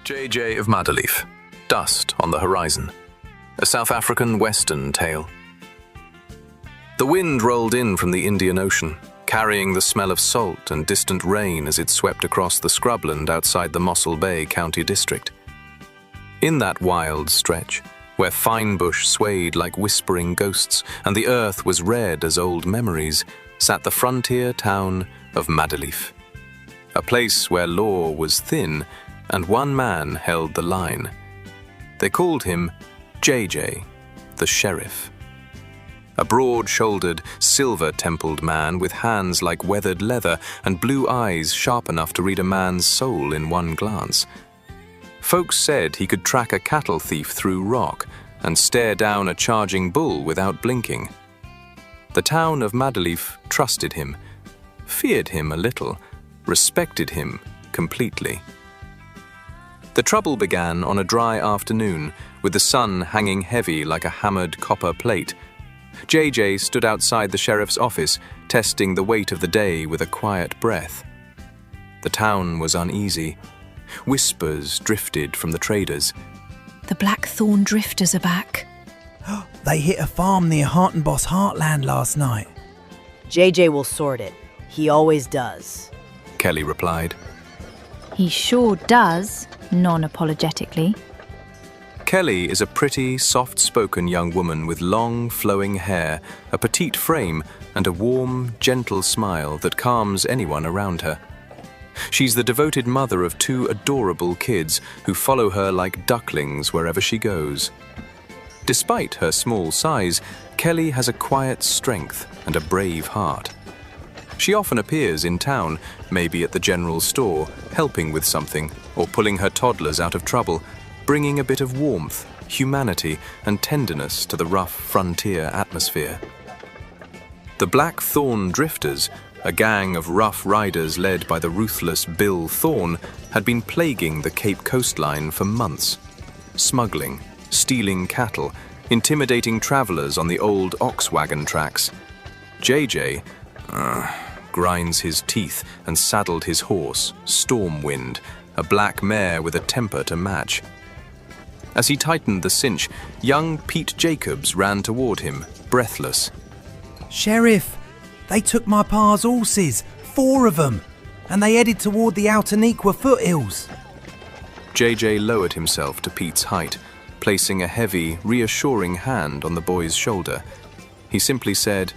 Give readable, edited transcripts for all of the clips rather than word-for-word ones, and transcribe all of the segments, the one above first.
JJ of Madelief, Dust on the Horizon, a South-African Westeen Tale. The wind rolled in from the Indian Ocean, carrying the smell of salt and distant rain as it swept across the scrubland outside the Mossel Bay County District. In that wild stretch, where fine bush swayed like whispering ghosts and the earth was red as old memories, sat the frontier town of Madelief, a place where law was thin and one man held the line. They called him JJ, the sheriff. A broad-shouldered, silver-templed man with hands like weathered leather and blue eyes sharp enough to read a man's soul in one glance. Folks said he could track a cattle thief through rock and stare down a charging bull without blinking. The town of Madelief trusted him, feared him a little, respected him completely. The trouble began on a dry afternoon, with the sun hanging heavy like a hammered copper plate. JJ stood outside the sheriff's office, testing the weight of the day with a quiet breath. The town was uneasy. Whispers drifted from the traders. The Blackthorn drifters are back. They hit a farm near Hartenbos Heartland last night. JJ will sort it. He always does. Kelly replied. He sure does, non-apologetically. Kelly is a pretty, soft-spoken young woman with long, flowing hair, a petite frame, and a warm, gentle smile that calms anyone around her. She's the devoted mother of two adorable kids who follow her like ducklings wherever she goes. Despite her small size, Kelly has a quiet strength and a brave heart. She often appears in town, maybe at the general store, helping with something, or pulling her toddlers out of trouble, bringing a bit of warmth, humanity, and tenderness to the rough frontier atmosphere. The Blackthorn drifters, a gang of rough riders led by the ruthless Bill Thorne, had been plaguing the Cape coastline for months, smuggling, stealing cattle, intimidating travelers on the old ox wagon tracks. JJ grinds his teeth and saddled his horse, Stormwind, a black mare with a temper to match. As he tightened the cinch, young Pete Jacobs ran toward him, breathless. Sheriff, they took my pa's horses, 4 of them, and they headed toward the Outaniqua foothills. JJ lowered himself to Pete's height, placing a heavy, reassuring hand on the boy's shoulder. He simply said,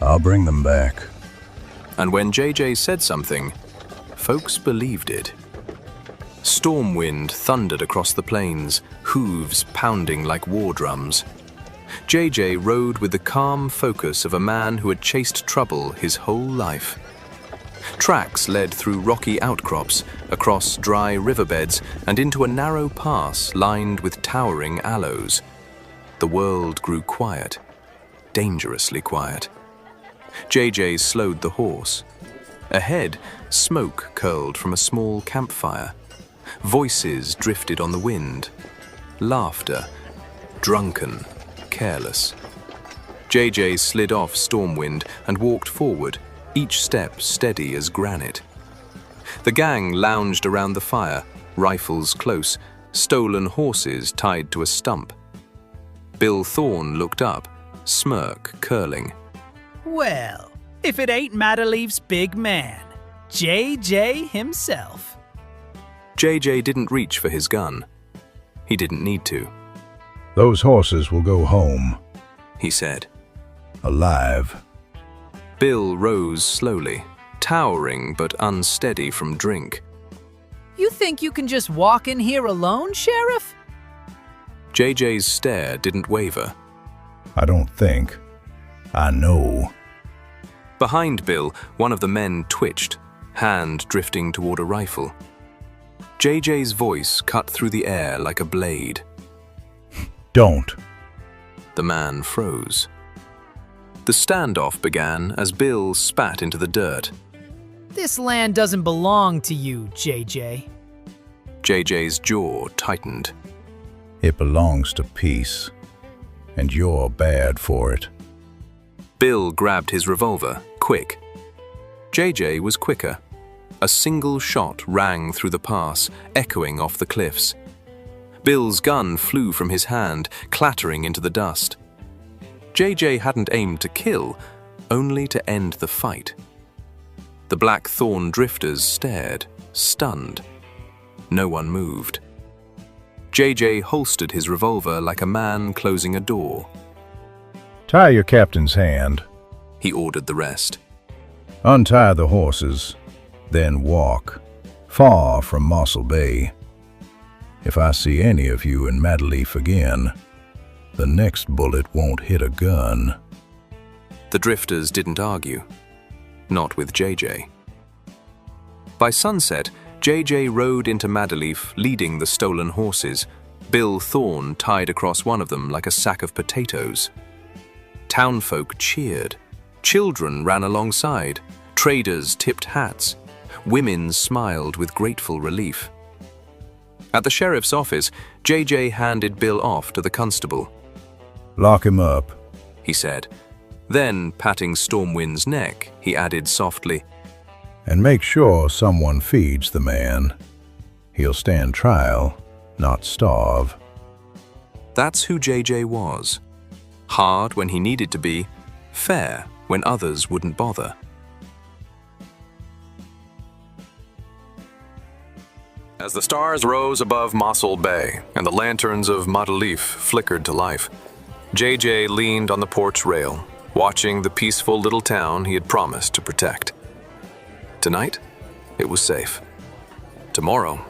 "I'll bring them back." And when JJ said something, folks believed it. Stormwind thundered across the plains, hooves pounding like war drums. JJ rode with the calm focus of a man who had chased trouble his whole life. Tracks led through rocky outcrops, across dry riverbeds, and into a narrow pass lined with towering aloes. The world grew quiet, dangerously quiet. JJ slowed the horse. Ahead, smoke curled from a small campfire. Voices drifted on the wind. Laughter, drunken, careless. JJ slid off Stormwind and walked forward, each step steady as granite. The gang lounged around the fire, rifles close, stolen horses tied to a stump. Bill Thorne looked up, smirk curling. Well, if it ain't Madelief's big man, JJ himself. JJ didn't reach for his gun. He didn't need to. "Those horses will go home," he said. "Alive." Bill rose slowly, towering but unsteady from drink. You think you can just walk in here alone, Sheriff? JJ's stare didn't waver. "I don't think. I know." Behind Bill, one of the men twitched, hand drifting toward a rifle. JJ's voice cut through the air like a blade. "Don't." The man froze. The standoff began as Bill spat into the dirt. This land doesn't belong to you, JJ. JJ's jaw tightened. "It belongs to peace, and you're bad for it." Bill grabbed his revolver, quick. JJ was quicker. A single shot rang through the pass, echoing off the cliffs. Bill's gun flew from his hand, clattering into the dust. JJ hadn't aimed to kill, only to end the fight. The blackthorn drifters stared, stunned. No one moved. JJ holstered his revolver like a man closing a door. Tie your captain's hand. He ordered the rest. Untie the horses, then walk, far from Mossel Bay. If I see any of you in Madelief again, the next bullet won't hit a gun. The drifters didn't argue. Not with JJ. By sunset, JJ rode into Madelief, leading the stolen horses, Bill Thorne tied across one of them like a sack of potatoes. Townfolk cheered. Children ran alongside. Traders tipped hats. Women smiled with grateful relief. At the sheriff's office, JJ handed Bill off to the constable. Lock him up, He said. Then, patting Stormwind's neck, he added softly, and make sure someone feeds the man. He'll stand trial, not starve. That's who JJ was. Hard when he needed to be, fair when others wouldn't bother. As the stars rose above Mossel Bay and the lanterns of Madelief flickered to life, JJ leaned on the porch rail, watching the peaceful little town he had promised to protect. Tonight, it was safe. Tomorrow,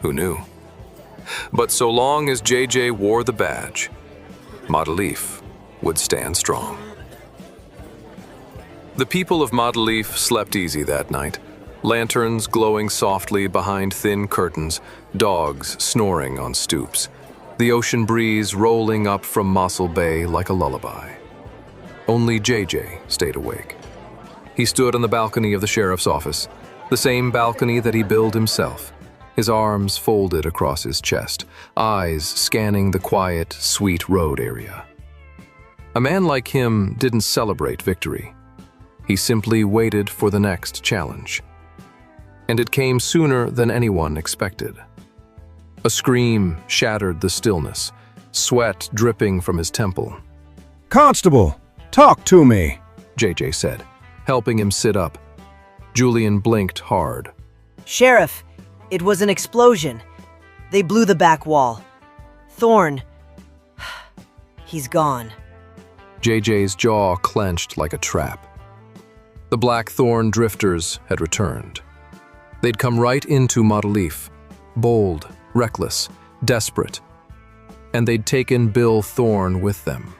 who knew? But so long as JJ wore the badge, Madelief would stand strong. The people of Madelief slept easy that night. Lanterns glowing softly behind thin curtains, dogs snoring on stoops, the ocean breeze rolling up from Mossel Bay like a lullaby. Only JJ stayed awake. He stood on the balcony of the sheriff's office, the same balcony that he built himself, his arms folded across his chest, eyes scanning the quiet, sweet road area. A man like him didn't celebrate victory. He simply waited for the next challenge. And it came sooner than anyone expected. A scream shattered the stillness, sweat dripping from his temple. Constable, talk to me, JJ said, helping him sit up. Julian blinked hard. Sheriff, it was an explosion. They blew the back wall. Thorne, he's gone. JJ's jaw clenched like a trap. The blackthorn drifters had returned. They'd come right into Madelief, bold, reckless, desperate. And they'd taken Bill Thorne with them.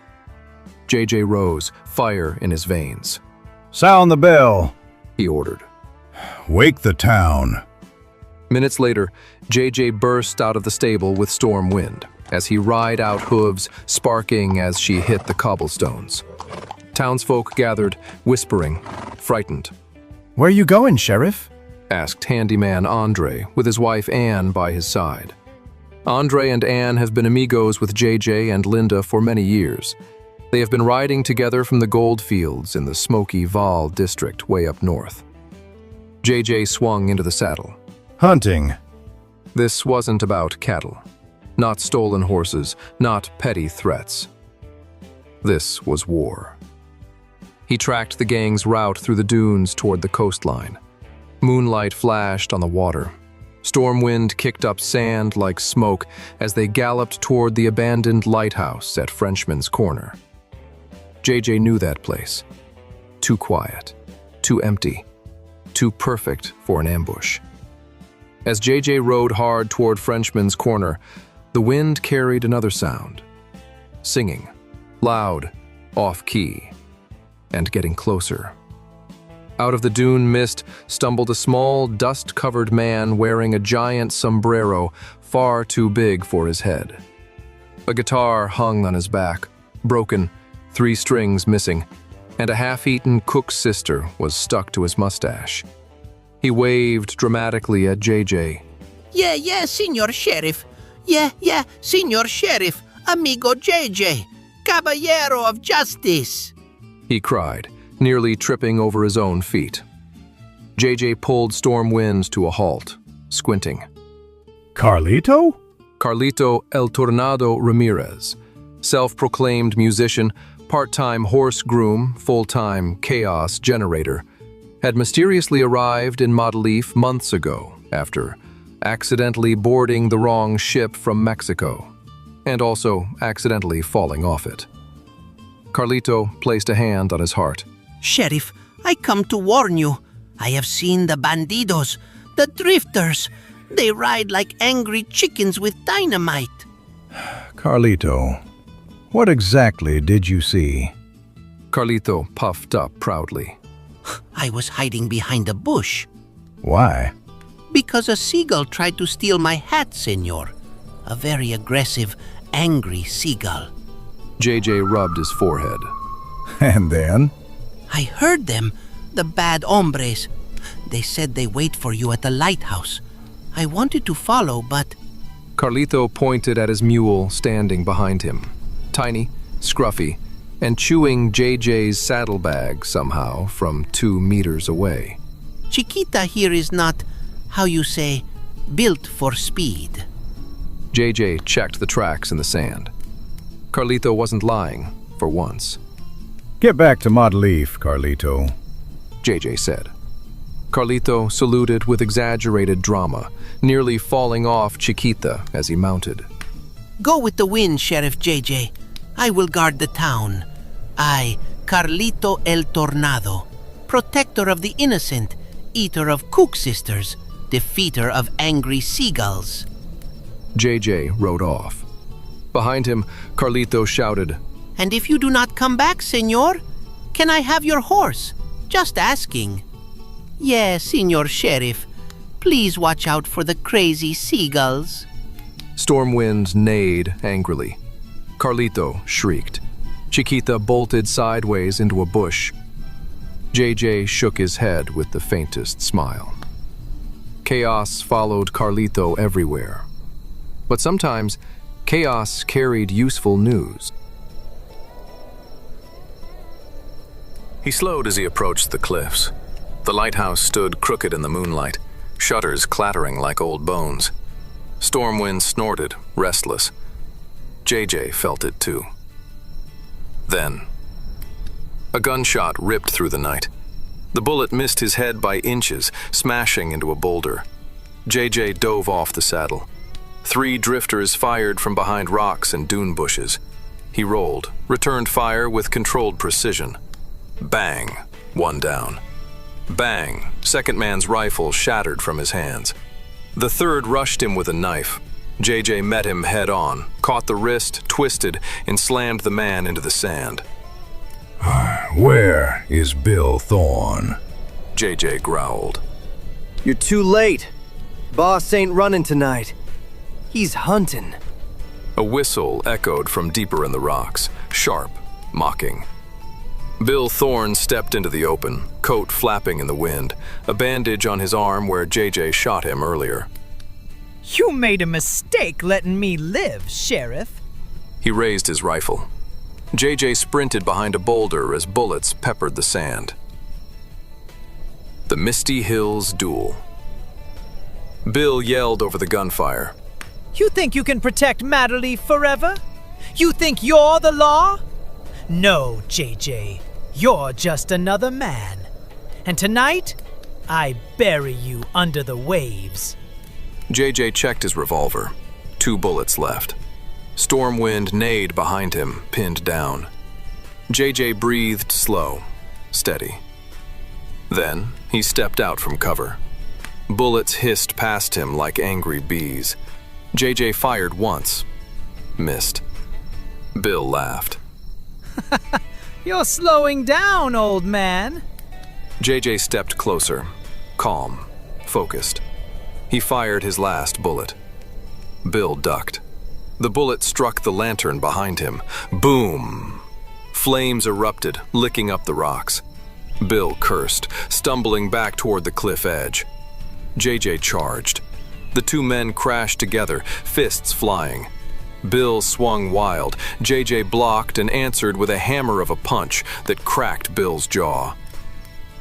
JJ rose, fire in his veins. Sound the bell, He ordered. Wake the town. Minutes later, JJ burst out of the stable with Stormwind, as he ried out hooves, sparking as she hit the cobblestones. Townsfolk gathered, whispering, frightened. Where you going, Sheriff? Asked handyman Andre, with his wife Anne by his side. Andre and Anne have been amigos with JJ and Linda for many years. They have been riding together from the gold fields in the smoky Val district way up north. JJ swung into the saddle. Hunting. This wasn't about cattle. Not stolen horses, not petty threats. This was war. He tracked the gang's route through the dunes toward the coastline. Moonlight flashed on the water. Stormwind kicked up sand like smoke as they galloped toward the abandoned lighthouse at Frenchman's Corner. JJ knew that place. Too quiet, too empty, too perfect for an ambush. As JJ rode hard toward Frenchman's Corner, the wind carried another sound. Singing, loud, off-key, and getting closer. Out of the dune mist stumbled a small, dust-covered man wearing a giant sombrero far too big for his head. A guitar hung on his back, broken, 3 strings missing, and a half-eaten cook's sister was stuck to his mustache. He waved dramatically at JJ. Yeah, Signor Sheriff. Yeah, Signor Sheriff. Amigo JJ. Caballero of Justice. He cried, nearly tripping over his own feet. JJ pulled Stormwind to a halt, squinting. Carlito? Carlito El Tornado Ramirez, self-proclaimed musician, part-time horse groom, full-time chaos generator, had mysteriously arrived in Madelief months ago after accidentally boarding the wrong ship from Mexico, and also accidentally falling off it. Carlito placed a hand on his heart. Sheriff, I come to warn you. I have seen the bandidos, the drifters. They ride like angry chickens with dynamite. Carlito, what exactly did you see? Carlito puffed up proudly. I was hiding behind a bush. Why? Because a seagull tried to steal my hat, senor. A very aggressive, angry seagull. JJ rubbed his forehead. And then? I heard them, the bad hombres. They said they wait for you at the lighthouse. I wanted to follow, but... Carlito pointed at his mule standing behind him, tiny, scruffy, and chewing JJ's saddlebag somehow from 2 meters away. Chiquita here is not, how you say, built for speed. JJ checked the tracks in the sand. Carlito wasn't lying, for once. Get back to Madelief, Carlito, JJ said. Carlito saluted with exaggerated drama, nearly falling off Chiquita as he mounted. Go with the wind, Sheriff JJ. I will guard the town. I, Carlito El Tornado, protector of the innocent, eater of kook sisters, defeater of angry seagulls. JJ rode off. Behind him, Carlito shouted, And if you do not come back, senor, can I have your horse? Just asking. Yes, Senor Sheriff. Please watch out for the crazy seagulls. Stormwind neighed angrily. Carlito shrieked. Chiquita bolted sideways into a bush. JJ shook his head with the faintest smile. Chaos followed Carlito everywhere. But sometimes, chaos carried useful news. He slowed as he approached the cliffs. The lighthouse stood crooked in the moonlight, shutters clattering like old bones. Stormwind snorted, restless. JJ felt it too. Then, a gunshot ripped through the night. The bullet missed his head by inches, smashing into a boulder. JJ dove off the saddle. 3 drifters fired from behind rocks and dune bushes. He rolled, returned fire with controlled precision. Bang, 1 down. Bang, second man's rifle shattered from his hands. The third rushed him with a knife. JJ met him head on, caught the wrist, twisted, and slammed the man into the sand. Where is Bill Thorne? JJ growled. You're too late. Boss ain't running tonight. He's hunting. A whistle echoed from deeper in the rocks, sharp, mocking. Bill Thorne stepped into the open, coat flapping in the wind, a bandage on his arm where JJ shot him earlier. You made a mistake letting me live, Sheriff. He raised his rifle. JJ sprinted behind a boulder as bullets peppered the sand. The Misty Hills Duel. Bill yelled over the gunfire. You think you can protect Madelief forever? You think you're the law? No, JJ. You're just another man. And tonight, I bury you under the waves. JJ checked his revolver. 2 bullets left. Stormwind neighed behind him, pinned down. JJ breathed slow, steady. Then, he stepped out from cover. Bullets hissed past him like angry bees. JJ fired once. Missed. Bill laughed. You're slowing down, old man. JJ stepped closer, calm, focused. He fired his last bullet. Bill ducked. The bullet struck the lantern behind him. Boom! Flames erupted, licking up the rocks. Bill cursed, stumbling back toward the cliff edge. JJ charged. The 2 men crashed together, fists flying. Bill swung wild. JJ blocked and answered with a hammer of a punch that cracked Bill's jaw.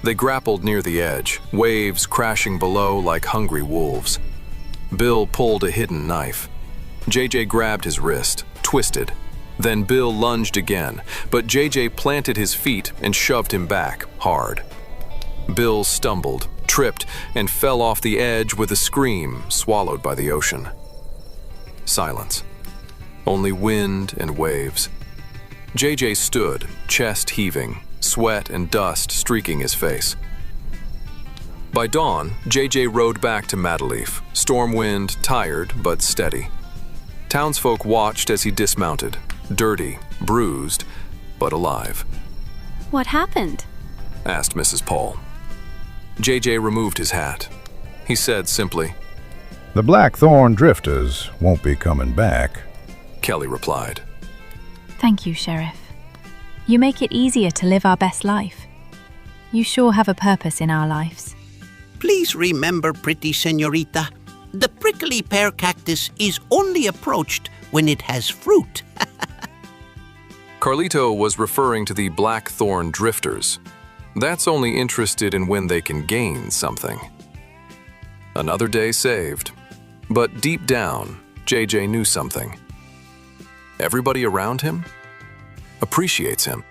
They grappled near the edge, waves crashing below like hungry wolves. Bill pulled a hidden knife. JJ grabbed his wrist, twisted. Then Bill lunged again, but JJ planted his feet and shoved him back hard. Bill stumbled, tripped, and fell off the edge with a scream, swallowed by the ocean. Silence. Only wind and waves. JJ stood, chest heaving, sweat and dust streaking his face. By dawn, JJ rode back to Madelief, storm wind, tired but steady. Townsfolk watched as he dismounted, dirty, bruised, but alive. What happened? Asked Mrs. Paul. JJ removed his hat. He said simply, "The Blackthorn drifters won't be coming back." Kelly replied. Thank you, Sheriff. You make it easier to live our best life. You sure have a purpose in our lives. Please remember, pretty señorita, the prickly pear cactus is only approached when it has fruit. Carlito was referring to the Blackthorn drifters. That's only interested in when they can gain something. Another day saved. But deep down, JJ knew something. Everybody around him appreciates him.